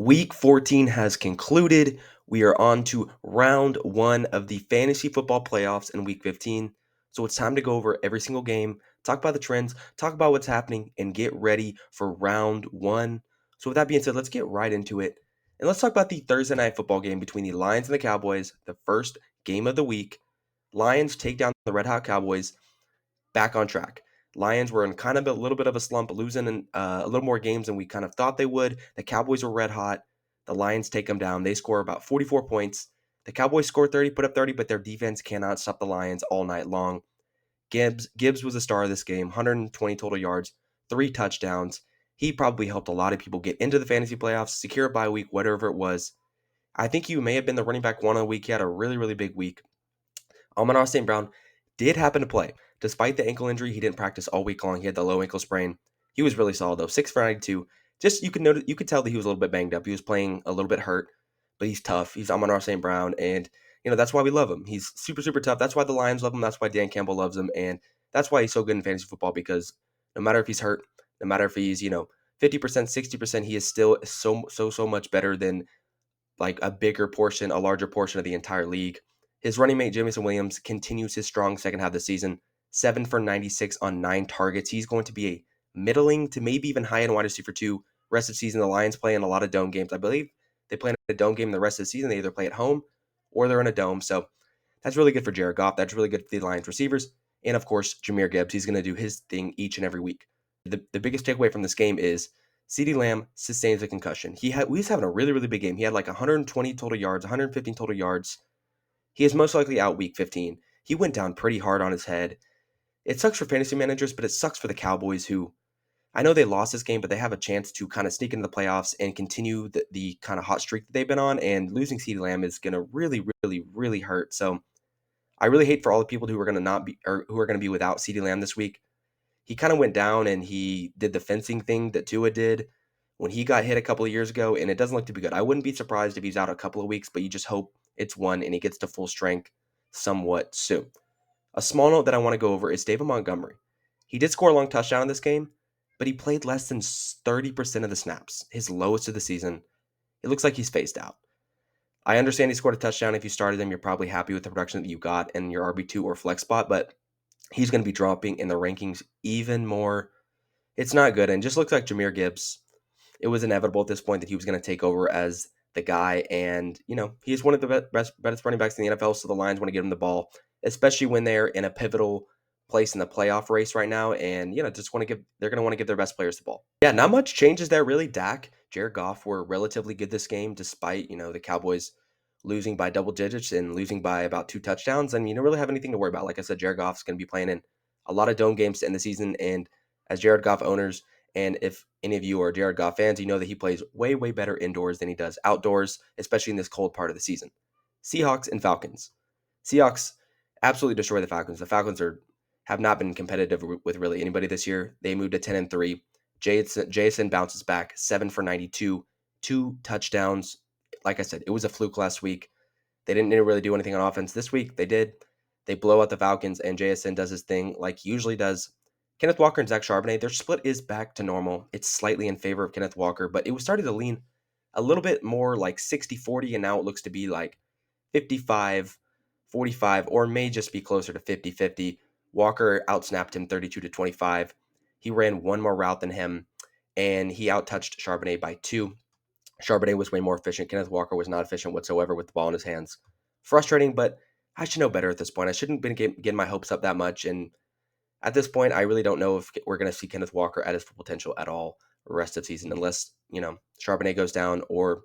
Week 14 has concluded. We are on to round one of the fantasy football playoffs in week 15. So it's time to go over every single game, talk about the trends, talk about what's happening, and get ready for round one. So, with that being said, let's get right into it. And let's talk about the Thursday night football game between the Lions and the Cowboys, the first game of the week. Lions take down the Red Hot Cowboys back on track. Lions were in kind of a little bit of a slump, losing a little more games than we kind of thought they would. The Cowboys were red hot. The Lions take them down. They score about 44 points. The Cowboys score 30, put up 30, but their defense cannot stop the Lions all night long. Gibbs was the star of this game, 120 total yards, 3 touchdowns. He probably helped a lot of people get into the fantasy playoffs, secure a bye week, whatever it was. I think he may have been the running back one of the week. He had a really, really big week. Amon-Ra St. Brown did happen to play. Despite the ankle injury, he didn't practice all week long. He had the low ankle sprain. He was really solid though. 6 for 92. Just you could tell that he was a little bit banged up. He was playing a little bit hurt, but he's tough. He's Amon-Ra St. Brown, and that's why we love him. He's super, super tough. That's why the Lions love him. That's why Dan Campbell loves him, and that's why he's so good in fantasy football, because no matter if he's hurt, no matter if he's 50%, 60%, he is still so much better than like a larger portion of the entire league. His running mate, Jameson Williams, continues his strong second half of the season. 7 for 96 on 9 targets. He's going to be a middling to maybe even high-end wide receiver 2 rest of the season. The Lions play in a lot of dome games. I believe they play in a dome game the rest of the season. They either play at home or they're in a dome. So that's really good for Jared Goff. That's really good for the Lions receivers. And, of course, Jahmyr Gibbs. He's going to do his thing each and every week. The biggest takeaway from this game is CeeDee Lamb sustains a concussion. He's having a really, really big game. He had like 120 total yards, 115 total yards. He is most likely out week 15. He went down pretty hard on his head. It sucks for fantasy managers, but it sucks for the Cowboys, who I know they lost this game, but they have a chance to kind of sneak into the playoffs and continue the kind of hot streak that they've been on. And losing CeeDee Lamb is going to really, really, really hurt. So I really hate for all the people who are going to not be or who are going to be without CeeDee Lamb this week. He kind of went down and he did the fencing thing that Tua did when he got hit a couple of years ago, and it doesn't look to be good. I wouldn't be surprised if he's out a couple of weeks, but you just hope it's one and he gets to full strength somewhat soon. A small note that I want to go over is David Montgomery. He did score a long touchdown in this game, but he played less than 30% of the snaps, his lowest of the season. It looks like he's phased out. I understand he scored a touchdown. If you started him, you're probably happy with the production that you got in your RB2 or flex spot, but he's going to be dropping in the rankings even more. It's not good, and just looks like Jahmyr Gibbs. It was inevitable at this point that he was going to take over as the guy, and he's one of the best running backs in the NFL. So the Lions want to give him the ball, especially when they're in a pivotal place in the playoff race right now, and they're going to want to give their best players the ball. Yeah, not much changes there really. Dak, Jared Goff were relatively good this game, despite the Cowboys losing by double digits and losing by about 2 touchdowns, and you don't really have anything to worry about. Like I said, Jared Goff's going to be playing in a lot of dome games to end the season, and as Jared Goff owners, and if any of you are Jared Goff fans, you know that he plays way, way better indoors than he does outdoors, especially in this cold part of the season. Seahawks and Falcons. Seahawks absolutely destroy the Falcons. The Falcons have not been competitive with really anybody this year. They moved to 10-3. Jason bounces back, 7 for 92, 2 touchdowns. Like I said, it was a fluke last week. They didn't really do anything on offense. This week, they did. They blow out the Falcons, and JSN does his thing like he usually does. Kenneth Walker and Zach Charbonnet, their split is back to normal. It's slightly in favor of Kenneth Walker, but it was starting to lean a little bit more like 60-40, and now it looks to be like 55-45, or may just be closer to 50-50. Walker outsnapped him 32-25. He ran one more route than him, and he outtouched Charbonnet by 2. Charbonnet was way more efficient. Kenneth Walker was not efficient whatsoever with the ball in his hands. Frustrating, but I should know better at this point. I shouldn't have been getting my hopes up that much, and at this point, I really don't know if we're going to see Kenneth Walker at his full potential at all the rest of the season, unless, Charbonnet goes down or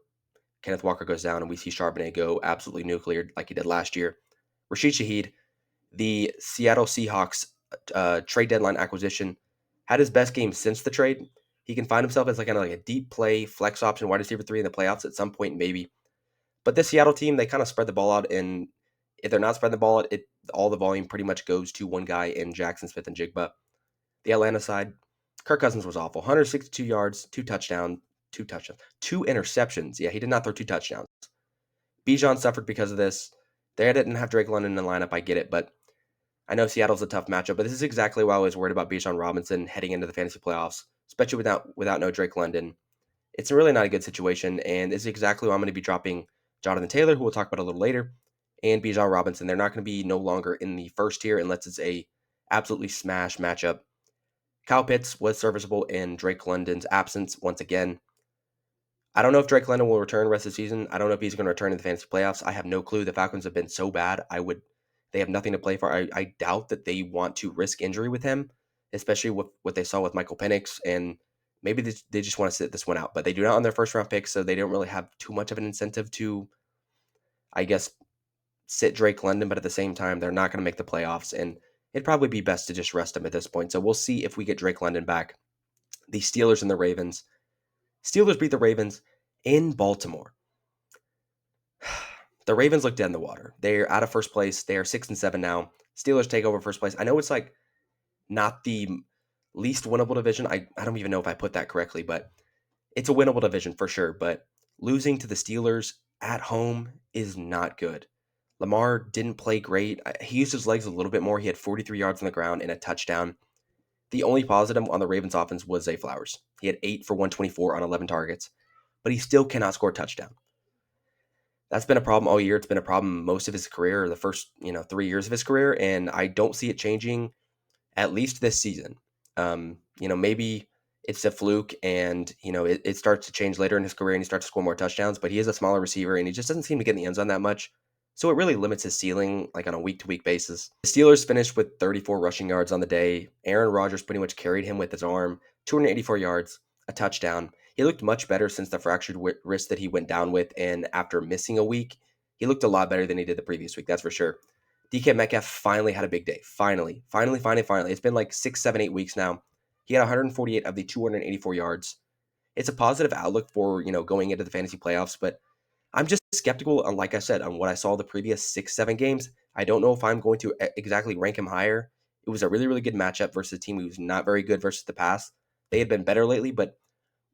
Kenneth Walker goes down and we see Charbonnet go absolutely nuclear like he did last year. Rashid Shaheed, the Seattle Seahawks trade deadline acquisition, had his best game since the trade. He can find himself as like a deep play flex option wide receiver 3 in the playoffs at some point, maybe. But this Seattle team, they kind of spread the ball out, and if they're not spreading the ball out, all the volume pretty much goes to one guy in Jackson Smith-Njigba. The Atlanta side, Kirk Cousins was awful. 162 yards, 2 interceptions. Yeah, he did not throw 2 touchdowns. Bijan suffered because of this. They didn't have Drake London in the lineup, I get it, but I know Seattle's a tough matchup, but this is exactly why I was worried about Bijan Robinson heading into the fantasy playoffs, especially without no Drake London. It's really not a good situation, and this is exactly why I'm going to be dropping Jonathan Taylor, who we'll talk about a little later, and Bijan Robinson. They're not going to be no longer in the first tier unless it's a absolutely smash matchup. Kyle Pitts was serviceable in Drake London's absence once again. I don't know if Drake London will return the rest of the season. I don't know if he's going to return in the fantasy playoffs. I have no clue. The Falcons have been so bad. They have nothing to play for. I doubt that they want to risk injury with him, especially with what they saw with Michael Penix. And maybe they just want to sit this one out. But they do not on their first round pick, so they don't really have too much of an incentive to, I guess, sit Drake London. But at the same time, they're not going to make the playoffs, and it'd probably be best to just rest him at this point. So we'll see if we get Drake London back. The Steelers and the Ravens. Steelers beat the Ravens in Baltimore. The Ravens look dead in the water. They're out of first place. They are 6-7 now. Steelers take over first place. I know it's like not the least winnable division. I don't even know if I put that correctly, but it's a winnable division for sure. But losing to the Steelers at home is not good. Lamar didn't play great. He used his legs a little bit more. He had 43 yards on the ground and a touchdown. The only positive on the Ravens offense was Zay Flowers. He had 8 for 124 on 11 targets, but he still cannot score a touchdown. That's been a problem all year. It's been a problem most of his career, the first 3 years of his career, and I don't see it changing at least this season. Maybe it's a fluke, and it starts to change later in his career, and he starts to score more touchdowns. But he is a smaller receiver, and he just doesn't seem to get in the end zone that much. So it really limits his ceiling, like on a week-to-week basis. The Steelers finished with 34 rushing yards on the day. Aaron Rodgers pretty much carried him with his arm, 284 yards, a touchdown. He looked much better since the fractured wrist that he went down with, and after missing a week, he looked a lot better than he did the previous week, that's for sure. DK Metcalf finally had a big day. Finally. It's been like 6, 7, 8 weeks now. He had 148 of the 284 yards. It's a positive outlook for, going into the fantasy playoffs, but I'm just skeptical on, like I said, on what I saw the previous 6, 7 games. I don't know if I'm going to exactly rank him higher. It was a really, really good matchup versus a team who's not very good versus the past. They had been better lately, but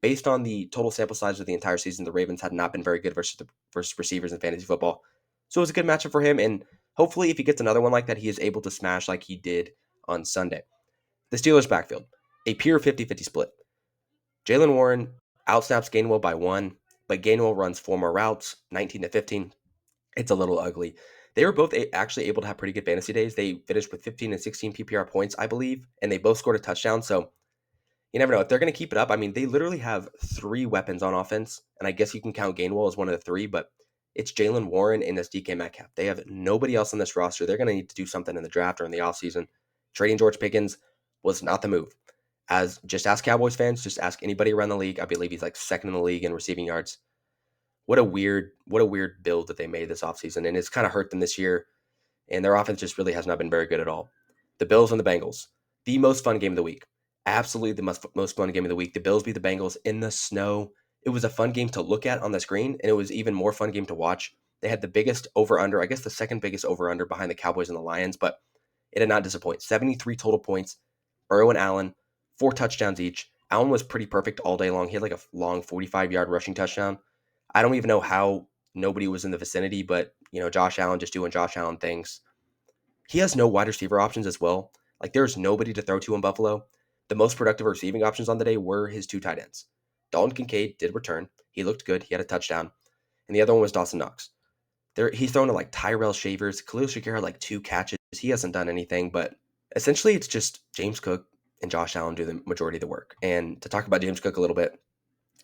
based on the total sample size of the entire season, the Ravens had not been very good versus receivers in fantasy football. So it was a good matchup for him, and hopefully if he gets another one like that, he is able to smash like he did on Sunday. The Steelers' backfield, a pure 50-50 split. Jaylen Warren outsnaps Gainwell by 1, but Gainwell runs 4 more routes, 19-15. It's a little ugly. They were both actually able to have pretty good fantasy days. They finished with 15 and 16 PPR points, I believe, and they both scored a touchdown. So you never know. If they're going to keep it up, I mean, they literally have 3 weapons on offense, and I guess you can count Gainwell as one of the 3, but it's Jaylen Warren and it's DK Metcalf. They have nobody else on this roster. They're going to need to do something in the draft or in the offseason. Trading George Pickens was not the move. Just ask Cowboys fans, just ask anybody around the league. I believe he's like second in the league in receiving yards. What a weird build that they made this offseason, and it's kind of hurt them this year, and their offense just really has not been very good at all. The Bills and the Bengals, the most fun game of the week. Absolutely the most fun game of the week. The Bills beat the Bengals in the snow. It was a fun game to look at on the screen, and it was even more fun game to watch. They had the biggest over-under, I guess the second biggest over-under behind the Cowboys and the Lions, but it did not disappoint. 73 total points. Burrow and Allen, 4 touchdowns each. Allen was pretty perfect all day long. He had like a long 45-yard rushing touchdown. I don't even know how nobody was in the vicinity, but, Josh Allen just doing Josh Allen things. He has no wide receiver options as well. Like, there's nobody to throw to in Buffalo. The most productive receiving options on the day were his 2 tight ends. Dalton Kincaid did return. He looked good. He had a touchdown. And the other one was Dawson Knox. He's thrown to like Tyrell Shavers. Khalil Shakir had like 2 catches. He hasn't done anything, but essentially it's just James Cook and Josh Allen do the majority of the work. And to talk about James Cook a little bit,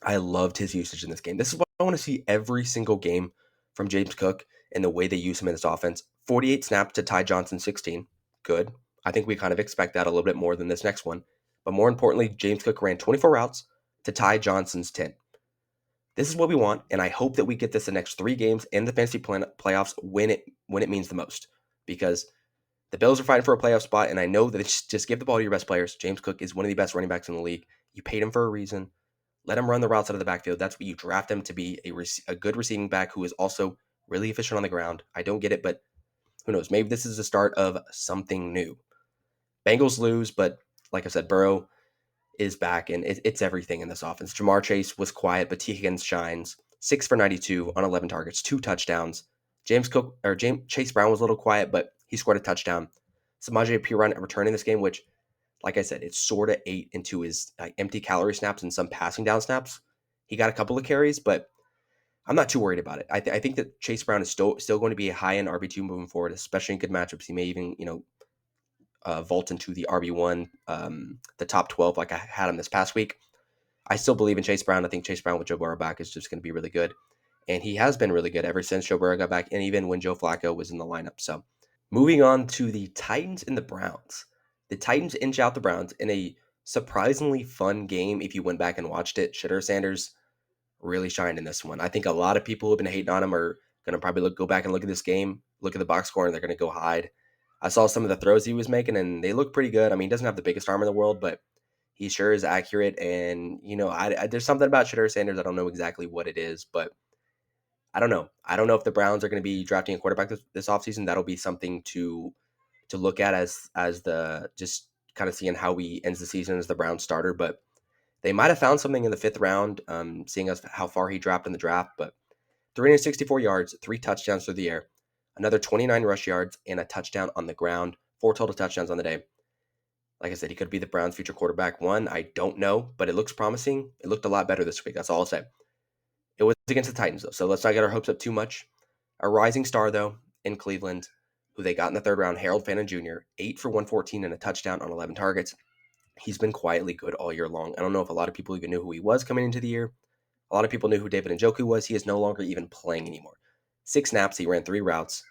I loved his usage in this game. This is what I want to see every single game from James Cook and the way they use him in this offense. 48 snaps to Ty Johnson 16. Good. I think we kind of expect that a little bit more than this next one. But more importantly, James Cook ran 24 routes to Ty Johnson's 10. This is what we want, and I hope that we get this the next 3 games in the fantasy playoffs when it means the most. Because the Bills are fighting for a playoff spot, and I know that it's just give the ball to your best players. James Cook is one of the best running backs in the league. You paid him for a reason. Let him run the routes out of the backfield. That's what you draft him to be, a good receiving back who is also really efficient on the ground. I don't get it, but who knows? Maybe this is the start of something new. Bengals lose, but like I said, Burrow is back, and it's everything in this offense. Jamar Chase was quiet, but T. Higgins shines. 6 for 92 on 11 targets, 2 touchdowns. James Chase Brown was a little quiet, but he scored a touchdown. Samaje Perine returning this game, which, like I said, it sort of ate into his empty calorie snaps and some passing down snaps. He got a couple of carries, but I'm not too worried about it. I think that Chase Brown is still going to be a high end RB2 moving forward, especially in good matchups. He may even vault into the RB1, the top 12 like I had him this past week. I still believe in Chase Brown. I think Chase Brown with Joe Burrow back is just going to be really good. And he has been really good ever since Joe Burrow got back, and even when Joe Flacco was in the lineup. So moving on to the Titans and the Browns. The Titans inch out the Browns in a surprisingly fun game. If you went back and watched it, Shedeur Sanders really shined in this one. I think a lot of people who've been hating on him are going to probably go back and look at this game, look at the box score, and they're going to go hide. I saw some of the throws he was making, and they look pretty good. I mean, he doesn't have the biggest arm in the world, but he sure is accurate. And, there's something about Shedeur Sanders. I don't know exactly what it is, but I don't know. I don't know if the Browns are going to be drafting a quarterback this offseason. That'll be something to look at as the just kind of seeing how he ends the season as the Browns starter. But they might have found something in the fifth round, seeing as how far he dropped in the draft. But 364 yards, 3 touchdowns through the air, another 29 rush yards, and a touchdown on the ground. 4 total touchdowns on the day. Like I said, he could be the Browns' future quarterback. One, I don't know, but it looks promising. It looked a lot better this week. That's all I'll say. It was against the Titans, though, so let's not get our hopes up too much. A rising star, though, in Cleveland, who they got in the third round, Harold Fannin Jr., 8 for 114 and a touchdown on 11 targets. He's been quietly good all year long. I don't know if a lot of people even knew who he was coming into the year. A lot of people knew who David Njoku was. He is no longer even playing anymore. 6 snaps, he ran 3 routes.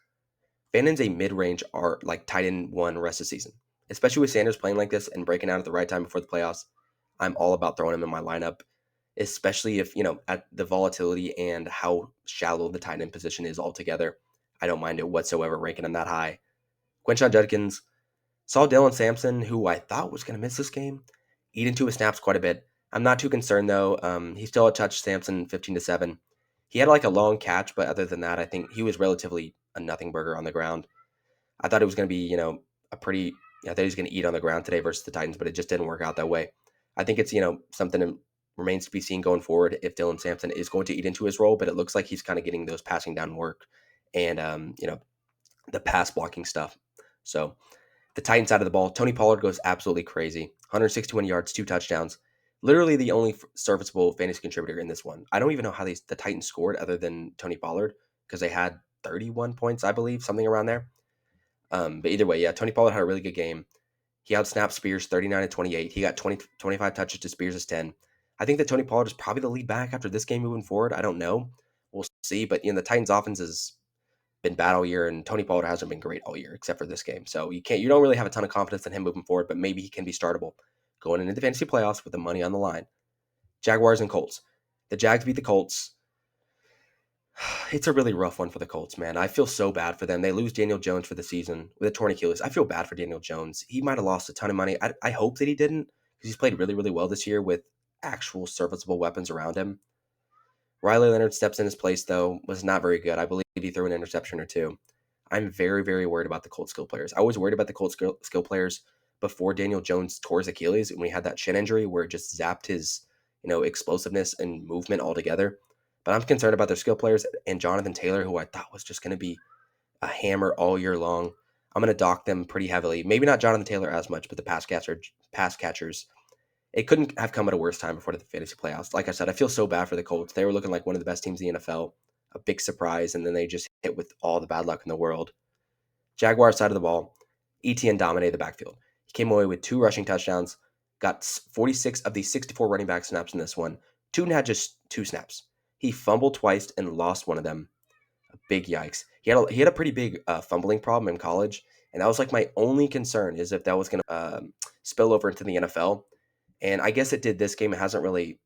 Fannon's a mid-range art like tight end one rest of the season. Especially with Sanders playing like this and breaking out at the right time before the playoffs. I'm all about throwing him in my lineup, especially if, at the volatility and how shallow the tight end position is altogether. I don't mind it whatsoever ranking him that high. Quinshon Judkins saw Dylan Sampson, who I thought was going to miss this game, eat into his snaps quite a bit. I'm not too concerned though. He still touched Sampson 15-7. He had like a long catch, but other than that, I think he was relatively a nothing burger on the ground. I thought it was going to be, a pretty. I thought he was going to eat on the ground today versus the Titans, but it just didn't work out that way. I think it's something that remains to be seen going forward if Dylan Sampson is going to eat into his role, but it looks like he's kind of getting those passing down work and the pass blocking stuff. So the Titans side of the ball, Tony Pollard goes absolutely crazy. 161 yards, 2 touchdowns. Literally the only serviceable fantasy contributor in this one. I don't even know how the Titans scored other than Tony Pollard because they had 31 points, I believe, something around there. But either way, yeah, Tony Pollard had a really good game. He outsnapped Spears 39-28. He got 25 touches to Spears' 10. I think that Tony Pollard is probably the lead back after this game moving forward. I don't know. We'll see. But the Titans offense has been bad all year, and Tony Pollard hasn't been great all year except for this game. So you don't really have a ton of confidence in him moving forward, but maybe he can be startable going into the fantasy playoffs with the money on the line. Jaguars and Colts. The Jags beat the Colts. It's a really rough one for the Colts, man. I feel so bad for them. They lose Daniel Jones for the season with a torn Achilles. I feel bad for Daniel Jones. He might have lost a ton of money. I hope that he didn't because he's played really, really well this year with actual serviceable weapons around him. Riley Leonard steps in his place, though, was not very good. I believe he threw an interception or two. I'm very, very worried about the Colts skill players. I was worried about the Colts skill players before Daniel Jones tore his Achilles when he had that shin injury where it just zapped his, explosiveness and movement altogether. But I'm concerned about their skill players and Jonathan Taylor, who I thought was just going to be a hammer all year long. I'm going to dock them pretty heavily. Maybe not Jonathan Taylor as much, but the pass catchers. It couldn't have come at a worse time before the fantasy playoffs. Like I said, I feel so bad for the Colts. They were looking like one of the best teams in the NFL, a big surprise, and then they just hit with all the bad luck in the world. Jaguars side of the ball, ETN dominated the backfield. He came away with 2 rushing touchdowns, got 46 of the 64 running back snaps in this one. Tootin had just 2 snaps. He fumbled twice and lost one of them. A big yikes. He had a pretty big fumbling problem in college, and that was like my only concern is if that was going to spill over into the NFL. And I guess it did this game. It hasn't really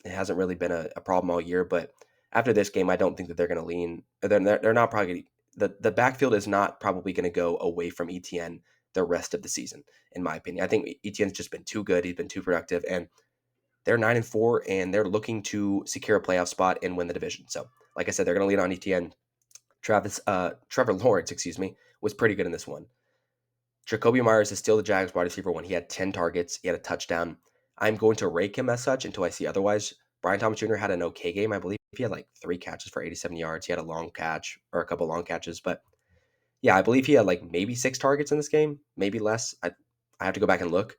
been a problem all year, but after this game, I don't think that they're going to lean. They're not probably the backfield is not probably going to go away from ETN the rest of the season, in my opinion. I think ETN's just been too good. He's been too productive, and they're 9-4, and they're looking to secure a playoff spot and win the division. So, like I said, they're going to lean on ETN. Trevor Lawrence, was pretty good in this one. Jacoby Myers is still the Jags wide receiver one. He had 10 targets. He had a touchdown. I'm going to rake him as such until I see otherwise. Brian Thomas Jr. had an okay game. I believe he had like 3 catches for 87 yards. He had a long catch or a couple long catches. But yeah, I believe he had like maybe 6 targets in this game, maybe less. I have to go back and look.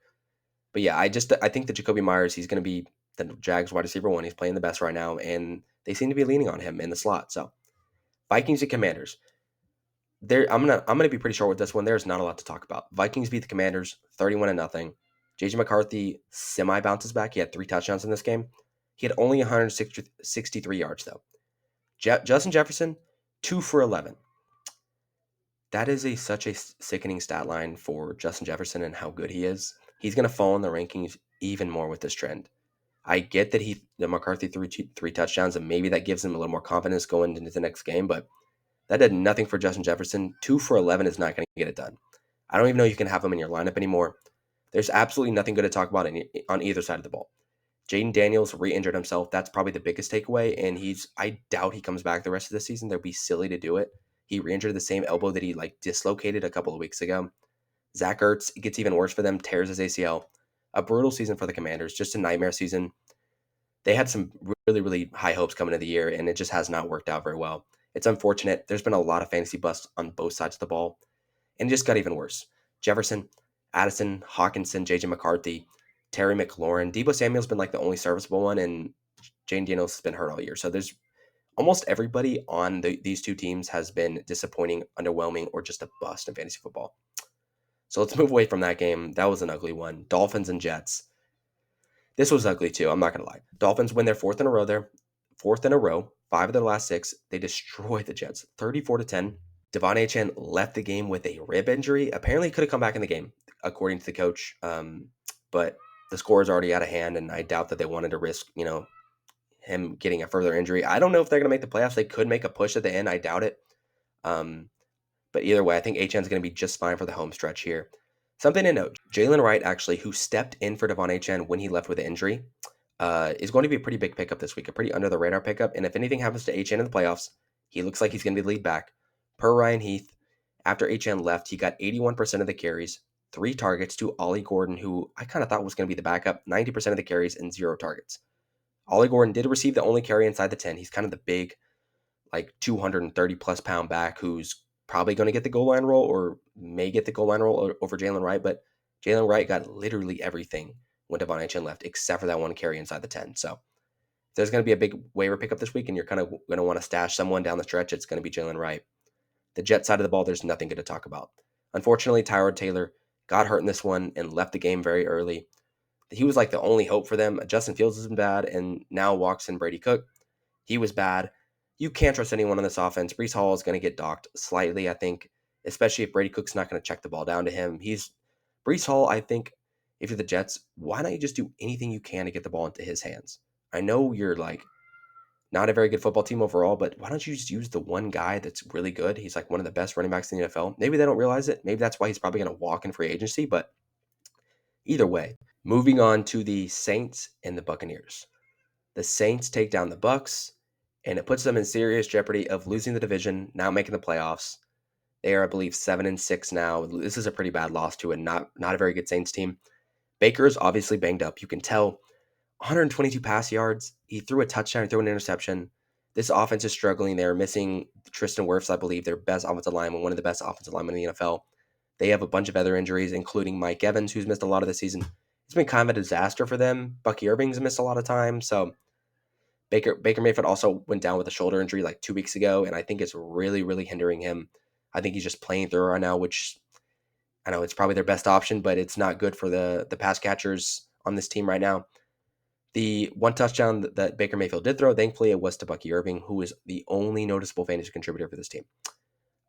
But yeah, I think that Jacoby Myers, he's going to be the Jags wide receiver one. He's playing the best right now, and they seem to be leaning on him in the slot. So Vikings and Commanders. There, I'm gonna be pretty short with this one. There's not a lot to talk about. Vikings beat the Commanders 31 to nothing. JJ McCarthy semi bounces back. He had 3 touchdowns in this game. He had only 163 yards though. Justin Jefferson, 2 for 11. That is such a sickening stat line for Justin Jefferson and how good he is. He's going to fall in the rankings even more with this trend. I get that the McCarthy threw 3 touchdowns, and maybe that gives him a little more confidence going into the next game, but that did nothing for Justin Jefferson. 2 for 11 is not going to get it done. I don't even know you can have him in your lineup anymore. There's absolutely nothing good to talk about on either side of the ball. Jaden Daniels re-injured himself. That's probably the biggest takeaway, and I doubt he comes back the rest of the season. They'd be silly to do it. He re-injured the same elbow that he dislocated a couple of weeks ago. Zach Ertz, it gets even worse for them, tears his ACL. A brutal season for the Commanders, just a nightmare season. They had some really, really high hopes coming into the year, and it just has not worked out very well. It's unfortunate. There's been a lot of fantasy busts on both sides of the ball, and it just got even worse. Jefferson, Addison, Hawkinson, JJ McCarthy, Terry McLaurin. Debo Samuel's been the only serviceable one, and Jane Daniels has been hurt all year. So there's almost everybody on these two teams has been disappointing, underwhelming, or just a bust in fantasy football. So let's move away from that game. That was an ugly one. Dolphins and Jets. This was ugly too. I'm not going to lie. Dolphins win their fourth in a row there. Fourth in a row. 5 of their last 6. They destroy the Jets 34-10. Devon Achane left the game with a rib injury. Apparently, he could have come back in the game, according to the coach. But the score is already out of hand, and I doubt that they wanted to risk, him getting a further injury. I don't know if they're going to make the playoffs. They could make a push at the end. I doubt it. But either way, I think Achane's going to be just fine for the home stretch here. Something to note, Jalen Wright, actually, who stepped in for Devon Achane when he left with an injury, is going to be a pretty big pickup this week, a pretty under-the-radar pickup. And if anything happens to Achane in the playoffs, he looks like he's going to be the lead back. Per Ryan Heath, after Achane left, he got 81% of the carries, 3 targets to Ollie Gordon, who I kind of thought was going to be the backup, 90% of the carries, and 0 targets. Ollie Gordon did receive the only carry inside the 10. He's kind of the big, 230-plus pound back who's probably going to get the goal line roll or may get the goal line roll over Jalen Wright, but Jalen Wright got literally everything when Devon Achane left, except for that one carry inside the 10. So if there's going to be a big waiver pickup this week and you're kind of going to want to stash someone down the stretch, it's going to be Jalen Wright. The Jet side of the ball, there's nothing good to talk about. Unfortunately, Tyrod Taylor got hurt in this one and left the game very early. He was the only hope for them. Justin Fields has been bad, and now walks in Brady Cook. He was bad. You can't trust anyone on this offense. Breece Hall is going to get docked slightly, I think, especially if Brady Cook's not going to check the ball down to him. Breece Hall, I think, if you're the Jets, why don't you just do anything you can to get the ball into his hands? I know you're not a very good football team overall, but why don't you just use the one guy that's really good? He's one of the best running backs in the NFL. Maybe they don't realize it. Maybe that's why he's probably going to walk in free agency, but either way. Moving on to the Saints and the Buccaneers. The Saints take down the Bucs, and it puts them in serious jeopardy of losing the division, now making the playoffs. They are, I believe, 7-6 now. This is a pretty bad loss to a not a very good Saints team. Baker is obviously banged up. You can tell. 122 pass yards. He threw a touchdown, he threw an interception. This offense is struggling. They're missing Tristan Wirfs, I believe, their best offensive lineman, one of the best offensive linemen in the NFL. They have a bunch of other injuries, including Mike Evans, who's missed a lot of the season. It's been kind of a disaster for them. Bucky Irving's missed a lot of time. So Baker Mayfield also went down with a shoulder injury 2 weeks ago, and I think it's really, really hindering him. I think he's just playing through right now, which I know it's probably their best option, but it's not good for the pass catchers on this team right now. The one touchdown that Baker Mayfield did throw, thankfully, it was to Bucky Irving, who is the only noticeable fantasy contributor for this team.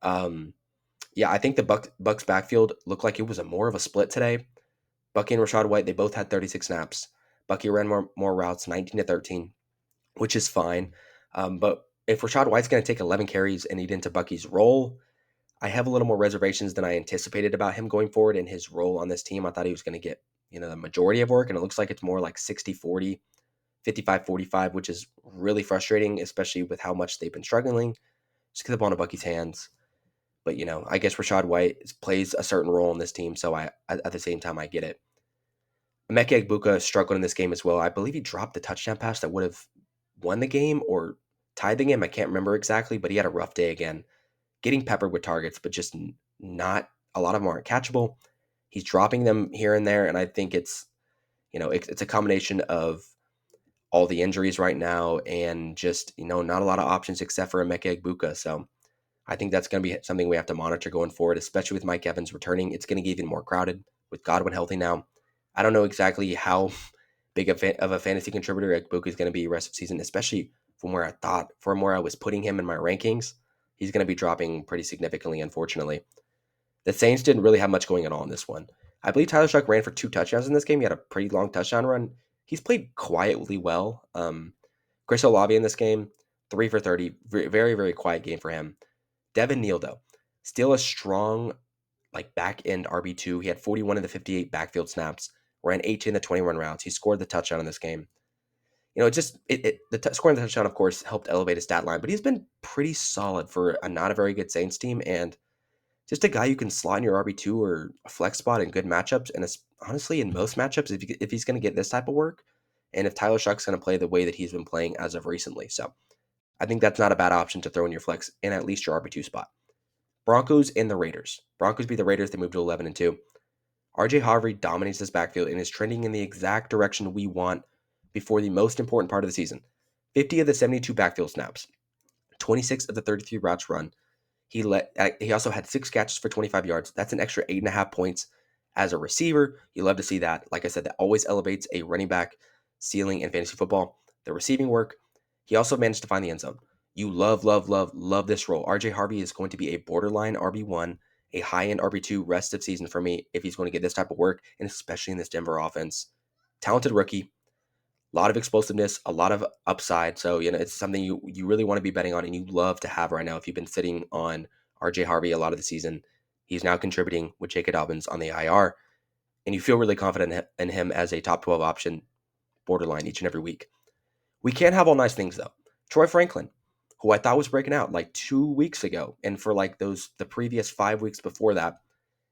I think the Bucs backfield looked like it was more of a split today. Bucky and Rachaad White, they both had 36 snaps. Bucky ran more routes, 19-13, which is fine. But if Rachaad White's going to take 11 carries and eat into Bucky's role, I have a little more reservations than I anticipated about him going forward in his role on this team. I thought he was going to get the majority of work, and it looks like it's more 60-40, 55-45, which is really frustrating, especially with how much they've been struggling. Just get the ball in Bucky's hands. But, I guess Rachaad White plays a certain role in this team, so at the same time, I get it. Emeka Egbuka struggled in this game as well. I believe he dropped the touchdown pass that would have won the game or tied the game. I can't remember exactly, but he had a rough day again. Getting peppered with targets, but just not a lot of them aren't catchable. He's dropping them here and there, and I think it's a combination of all the injuries right now and just, not a lot of options except for Emeka Egbuka. So I think that's going to be something we have to monitor going forward, especially with Mike Evans returning. It's going to get even more crowded with Godwin healthy now. I don't know exactly how big of a fantasy contributor Egbuka is going to be rest of the season, especially from where I was putting him in my rankings. He's going to be dropping pretty significantly, unfortunately. The Saints didn't really have much going on in this one. I believe Tyler Shuck ran for 2 touchdowns in this game. He had a pretty long touchdown run. He's played quietly well. Chris Olave in this game, 3 for 30. Very, very quiet game for him. Devin Neal, though, still a strong back end RB2. He had 41 of the 58 backfield snaps, ran 18 of the 21 routes. He scored the touchdown in this game. Scoring the touchdown, of course, helped elevate his stat line, but he's been pretty solid for a not a very good Saints team, and just a guy you can slot in your RB2 or a flex spot in good matchups. And it's honestly in most matchups, if he's going to get this type of work, and if Tyler Shuck's going to play the way that he's been playing as of recently. So I think that's not a bad option to throw in your flex in at least your RB2 spot. Broncos and the Raiders. Broncos beat the Raiders. They moved to 11-2. RJ Harvey dominates this backfield and is trending in the exact direction we want before the most important part of the season. 50 of the 72 backfield snaps, 26 of the 33 routes run. He also had 6 catches for 25 yards. That's an extra 8.5 points as a receiver. You love to see that. Like I said, that always elevates a running back ceiling in fantasy football. The receiving work. He also managed to find the end zone. You love, love, love, love this role. RJ Harvey is going to be a borderline RB1, a high-end RB2 rest of season for me if he's going to get this type of work, and especially in this Denver offense. Talented rookie, a lot of explosiveness, a lot of upside. So, it's something you really want to be betting on and you love to have right now. If you've been sitting on RJ Harvey a lot of the season, he's now contributing with J.K. Dobbins on the IR, and you feel really confident in him as a top 12 option borderline each and every week. We can't have all nice things, though. Troy Franklin, who I thought was breaking out 2 weeks ago, and for the previous 5 weeks before that,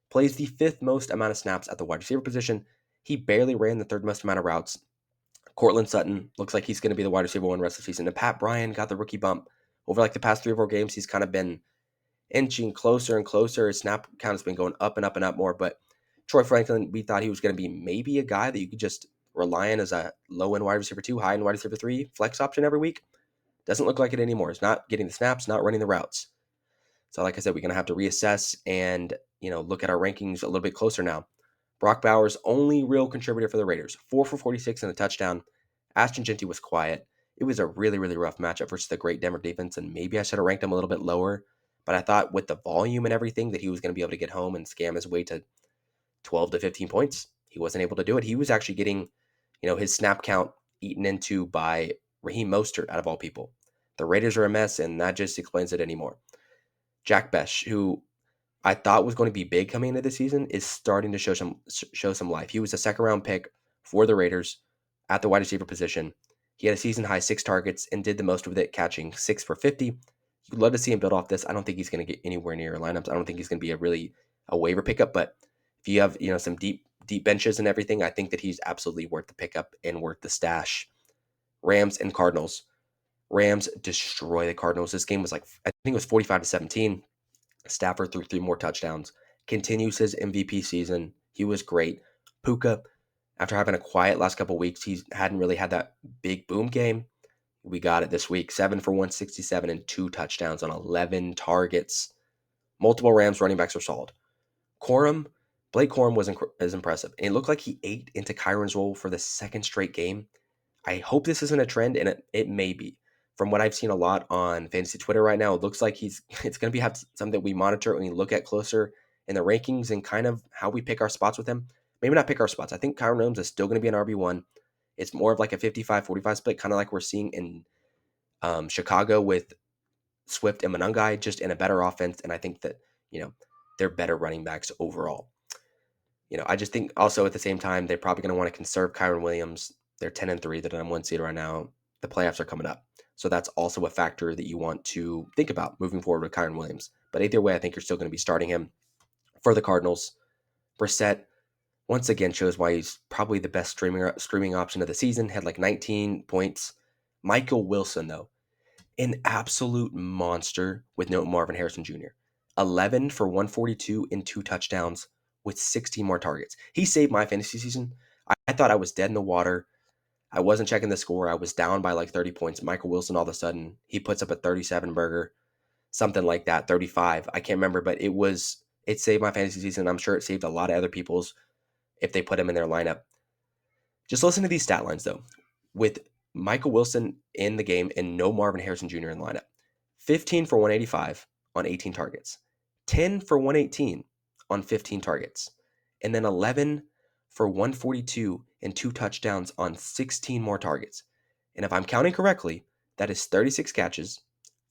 plays the 5th most amount of snaps at the wide receiver position. He barely ran the 3rd most amount of routes. Cortland Sutton looks like he's going to be the wide receiver one rest of the season. And Pat Bryan got the rookie bump. Over the past 3 or 4 games, he's kind of been inching closer and closer. His snap count has been going up and up and up more. But Troy Franklin, we thought he was going to be maybe a guy that you could just rely on as a low-end wide receiver 2, high-end wide receiver 3 flex option every week. Doesn't look like it anymore. He's not getting the snaps, not running the routes. So like I said, we're going to have to reassess and, look at our rankings a little bit closer now. Brock Bowers, only real contributor for the Raiders, 4 for 46 and a touchdown. Ashton Jeanty was quiet. It was a really, really rough matchup versus the great Denver defense, and maybe I should have ranked him a little bit lower. But I thought with the volume and everything that he was going to be able to get home and scam his way to 12 to 15 points. He wasn't able to do it. He was actually getting, his snap count eaten into by Raheem Mostert out of all people. The Raiders are a mess, and that just explains it anymore. Jack Besh, who I thought was going to be big coming into the season, is starting to show some life. He was a 2nd-round pick for the Raiders at the wide receiver position. He had a season-high 6 targets and did the most with it, catching 6 for 50. You'd love to see him build off this. I don't think he's going to get anywhere near your lineups. I don't think he's going to be a waiver pickup, but if you have some deep benches and everything, I think that he's absolutely worth the pickup and worth the stash. Rams and Cardinals. Rams destroy the Cardinals. This game was I think it was 45-17. Stafford threw 3 more touchdowns. Continues his MVP season. He was great. Puka, after having a quiet last couple weeks, he hadn't really had that big boom game. We got it this week. 7 for 167 and 2 touchdowns on 11 targets. Multiple Rams running backs were solid. Blake Corum was impressive. And it looked like he ate into Kyron's role for the 2nd straight game. I hope this isn't a trend, and it may be. From what I've seen a lot on fantasy Twitter right now, it looks like it's going to be something that we monitor and we look at closer in the rankings and kind of how we pick our spots with him. Maybe not pick our spots. I think Kyron Williams is still going to be an RB1. It's more of a 55-45 split, kind of like we're seeing in Chicago with Swift and Monangai, just in a better offense. And I think that, they're better running backs overall. I just think also at the same time, they're probably going to want to conserve Kyron Williams. They're 10-3. They're number 1 seed right now. The playoffs are coming up. So that's also a factor that you want to think about moving forward with Kyron Williams. But either way, I think you're still going to be starting him for the Cardinals. Brissett, once again, shows why he's probably the best streaming option of the season. Had 19 points. Michael Wilson, though, an absolute monster with no Marvin Harrison Jr. 11 for 142 and 2 touchdowns with 16 more targets. He saved my fantasy season. I thought I was dead in the water. I wasn't checking the score. I was down by like 30 points. Michael Wilson, all of a sudden, he puts up a 37 burger, something like that, 35. I can't remember, but it saved my fantasy season. I'm sure it saved a lot of other people's if they put him in their lineup. Just listen to these stat lines though. With Michael Wilson in the game and no Marvin Harrison Jr. in the lineup, 15 for 185 on 18 targets, 10 for 118 on 15 targets, and then 11 for 142 and 2 touchdowns on 16 more targets. And if I'm counting correctly, that is 36 catches,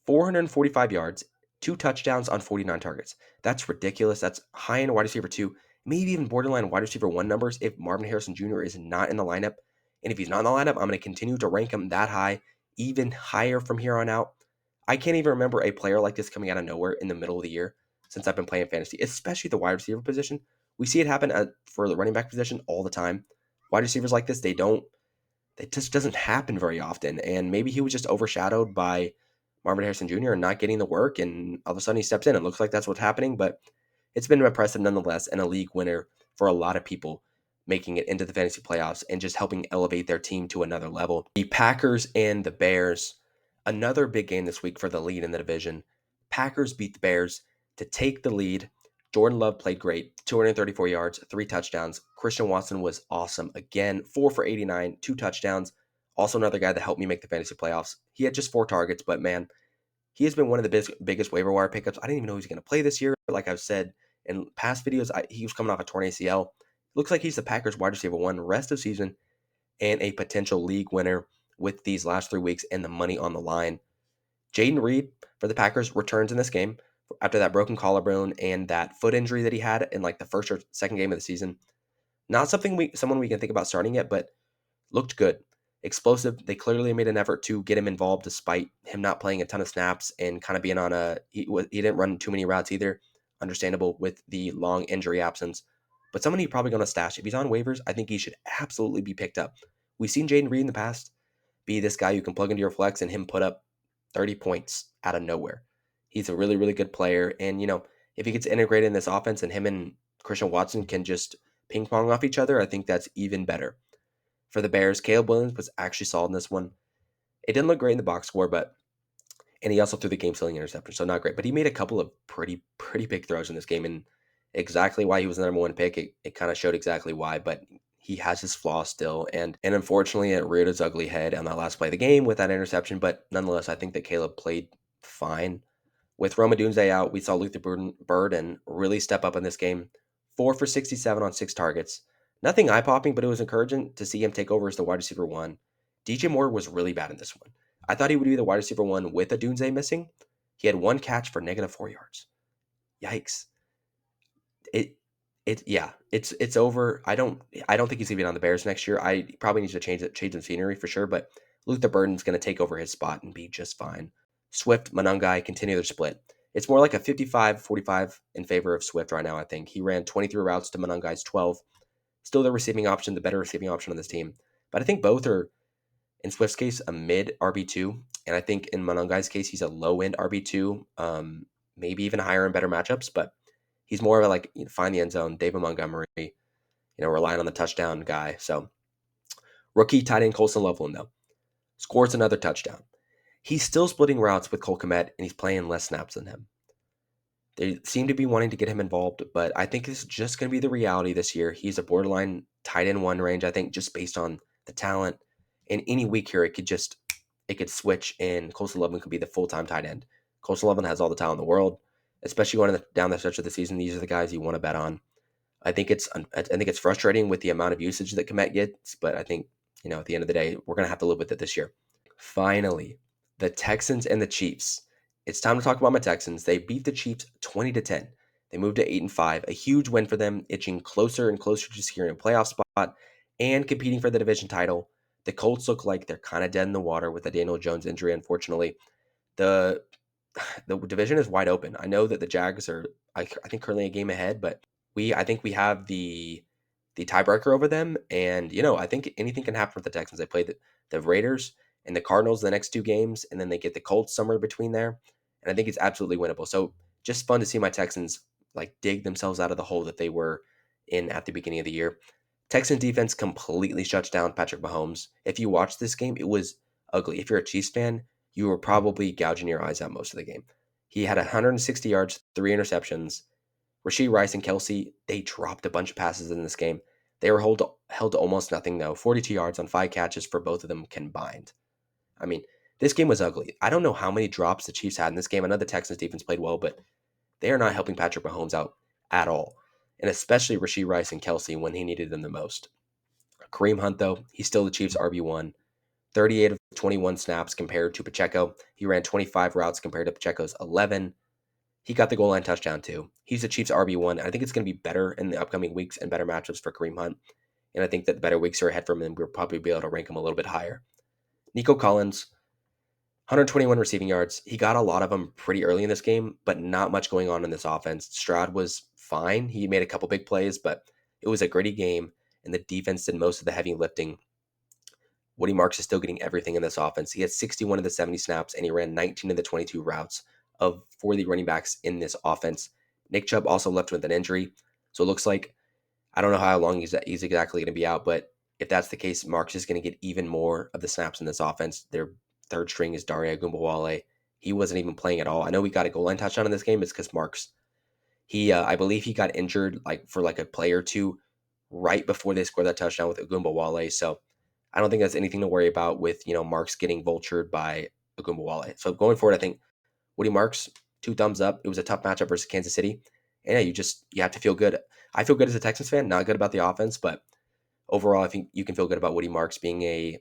445 yards, 2 touchdowns on 49 targets. That's ridiculous. That's high in a wide receiver two, maybe even borderline wide receiver one numbers if Marvin Harrison Jr. is not in the lineup. And if he's not in the lineup, I'm going to continue to rank him that high, even higher from here on out. I can't even remember a player like this coming out of nowhere in the middle of the year since I've been playing fantasy, especially the wide receiver position. We see it happen for the running back position all the time. Wide receivers like this, it just doesn't happen very often. And maybe he was just overshadowed by Marvin Harrison Jr. and not getting the work, and all of a sudden he steps in. It looks like that's what's happening, but it's been impressive nonetheless, and a league winner for a lot of people making it into the fantasy playoffs and just helping elevate their team to another level. The Packers and the Bears, another big game this week for the lead in the division. Packers beat the Bears to take the lead. Jordan Love played great, 234 yards, 3 touchdowns. Christian Watson was awesome. Again, 4 for 89, 2 touchdowns. Also another guy that helped me make the fantasy playoffs. He had just 4 targets, but man, he has been one of the biggest waiver wire pickups. I didn't even know he was going to play this year. Like I've said in past videos, he was coming off a torn ACL. Looks like he's the Packers wide receiver one rest of season and a potential league winner with these last 3 weeks and the money on the line. Jaden Reed for the Packers returns in this game after that broken collarbone and that foot injury that he had in like the first or second game of the season. Not someone we can think about starting yet, but looked good. Explosive. They clearly made an effort to get him involved despite him not playing a ton of snaps and kind of being on he didn't run too many routes either. Understandable with the long injury absence. But someone you're probably going to stash. If he's on waivers, I think he should absolutely be picked up. We've seen Jaden Reed in the past be this guy you can plug into your flex and him put up 30 points out of nowhere. He's a really, really good player. And, if he gets integrated in this offense and him and Christian Watson can just ping pong off each other, I think that's even better. For the Bears, Caleb Williams was actually solid in this one. It didn't look great in the box score, and he also threw the game-sealing interception, so not great. But he made a couple of pretty big throws in this game, and exactly why he was the number one pick, it kind of showed exactly why, but he has his flaws still, and unfortunately it reared its ugly head on that last play of the game with that interception, but nonetheless, I think that Caleb played fine. With Roma Dunze out, we saw Luther Burden really step up in this game. 4 for 67 on 6 targets. Nothing eye-popping, but it was encouraging to see him take over as the wide receiver one. DJ Moore was really bad in this one. I thought he would be the wide receiver one with a Dunze missing. He had 1 catch for -4 yards. Yikes. It's over. I don't think he's gonna be on the Bears next year. I probably need to change the scenery for sure, but Luther Burden's gonna take over his spot and be just fine. Swift, Monangai continue their split. It's more like a 55-45 in favor of Swift right now, I think. He ran 23 routes to Monangai's 12. Still the receiving option, the better receiving option on this team. But I think both are, in Swift's case, a mid RB2. And I think in Monangai's case, he's a low end RB2, maybe even higher in better matchups. But he's more of a find the end zone, David Montgomery, relying on the touchdown guy. So rookie tight end Colson Loveland, though, scores another touchdown. He's still splitting routes with Cole Kmet, and he's playing less snaps than him. They seem to be wanting to get him involved, but I think this is just going to be the reality this year. He's a borderline tight end one range, I think, just based on the talent. In any week here, it could switch, and Colson Loveland could be the full-time tight end. Colson Loveland has all the talent in the world, especially going down the stretch of the season. These are the guys you want to bet on. I think it's frustrating with the amount of usage that Kmet gets, but I think, at the end of the day, we're going to have to live with it this year. Finally, the Texans and the Chiefs. It's time to talk about my Texans. They beat the Chiefs 20-10. They moved to 8-5, a huge win for them, itching closer and closer to securing a playoff spot and competing for the division title. The Colts look like they're kind of dead in the water with the Daniel Jones injury, unfortunately. The division is wide open. I know that the Jags are, I think, currently a game ahead, but I think we have the tiebreaker over them. And, I think anything can happen with the Texans. They play the Raiders and the Cardinals the next 2 games, and then they get the Colts somewhere between there. And I think it's absolutely winnable. So just fun to see my Texans dig themselves out of the hole that they were in at the beginning of the year. Texan defense completely shuts down Patrick Mahomes. If you watch this game, it was ugly. If you're a Chiefs fan, you were probably gouging your eyes out most of the game. He had 160 yards, 3 interceptions. Rashee Rice and Kelsey, they dropped a bunch of passes in this game. They were held to almost nothing, though. 42 yards on 5 catches for both of them combined. I mean, this game was ugly. I don't know how many drops the Chiefs had in this game. I know the Texans defense played well, but they are not helping Patrick Mahomes out at all. And especially Rashee Rice and Kelsey when he needed them the most. Kareem Hunt, though, he's still the Chiefs' RB1. 38 of 21 snaps compared to Pacheco. He ran 25 routes compared to Pacheco's 11. He got the goal line touchdown, too. He's the Chiefs' RB1. I think it's going to be better in the upcoming weeks and better matchups for Kareem Hunt. And I think that the better weeks are ahead for him. We'll probably be able to rank him a little bit higher. Nico Collins, 121 receiving yards. He got a lot of them pretty early in this game, but not much going on in this offense. Stroud was fine. He made a couple big plays, but it was a gritty game, and the defense did most of the heavy lifting. Woody Marks is still getting everything in this offense. He had 61 of the 70 snaps, and he ran 19 of the 22 routes for the running backs in this offense. Nick Chubb also left with an injury, so it looks like I don't know how long he's exactly going to be out, but if that's the case, Marks is going to get even more of the snaps in this offense. Their third string is Dare Ogunbowale. He wasn't even playing at all. I know we got a goal line touchdown in this game. It's because Marks, I believe he got injured for a play or two right before they scored that touchdown with Ogunbowale. So I don't think that's anything to worry about with Marks getting vultured by Ogunbowale. So going forward, I think Woody Marks, 2 thumbs up. It was a tough matchup versus Kansas City. And yeah, you have to feel good. I feel good as a Texans fan, not good about the offense, but overall, I think you can feel good about Woody Marks being a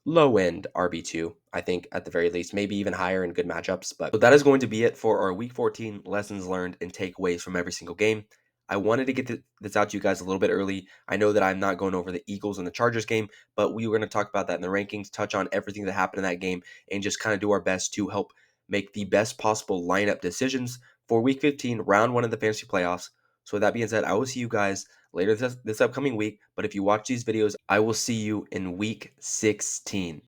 low end RB2, I think at the very least, maybe even higher in good matchups. But so that is going to be it for our week 14 lessons learned and takeaways from every single game. I wanted to get this out to you guys a little bit early. I know that I'm not going over the Eagles and the Chargers game, but we were going to talk about that in the rankings, touch on everything that happened in that game, and just kind of do our best to help make the best possible lineup decisions for week 15, round one of the fantasy playoffs. So with that being said, I will see you guys later this upcoming week. But if you watch these videos, I will see you in week 16.